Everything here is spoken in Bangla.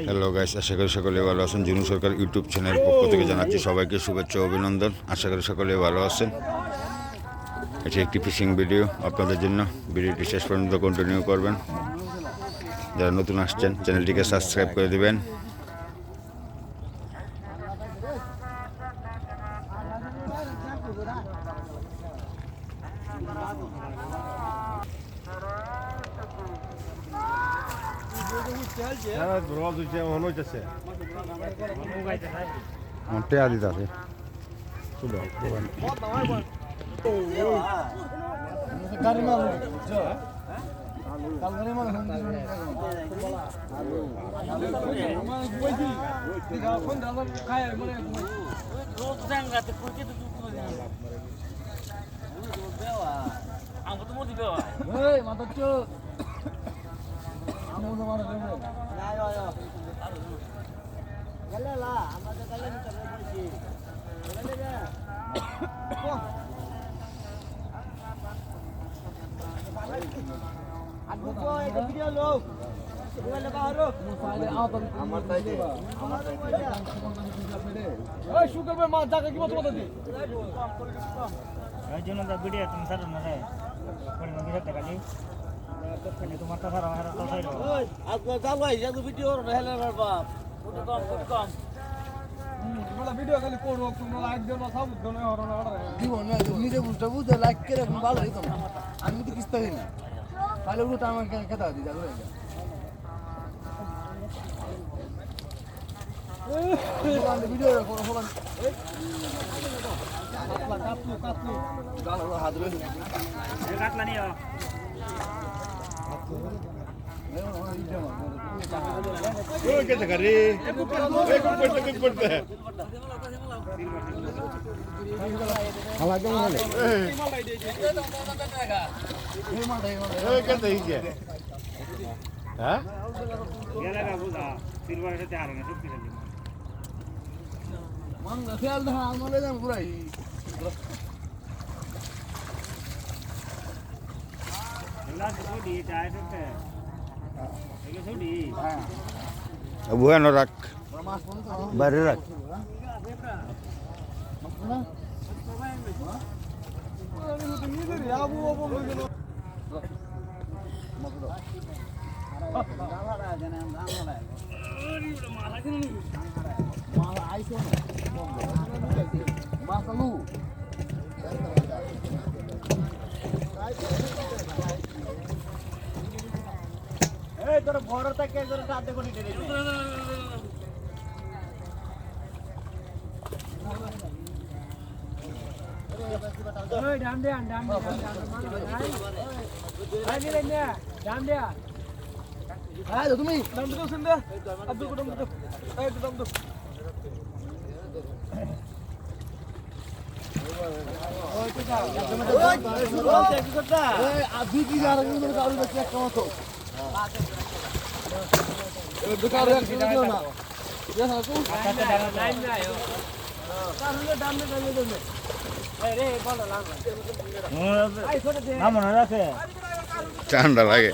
হ্যালো গাইস, আশা করি সকলে ভালো আছেন। জিনু সরকার ইউটিউব চ্যানেল পক্ষ থেকে জানাচ্ছি সবাইকে শুভেচ্ছা ও অভিনন্দন। আশা করি সকলে ভালো আছেন। এটি একটি ফিশিং ভিডিও আপনাদের জন্য। ভিডিওটি শেষ পর্যন্ত কন্টিনিউ করবেন। যারা নতুন আসছেন চ্যানেলটিকে সাবস্ক্রাইব করে দিবেন। মোটে আদি আছে ভিডিও খালি করবো নিজে বুঝতে বুঝতে লাইক করে ভালো হইতো না। আমি তো কিস্তা দিই না, তাহলে ওগুলো তো আমাকে খেতে দিই যাবে। ভিডিও হাত কাটলা নিয়ে বুয়ানো রাখ, বাইরে রাখ। তোর বড় থেকে সাথে করে তুমি ঠান্ডা লাগে।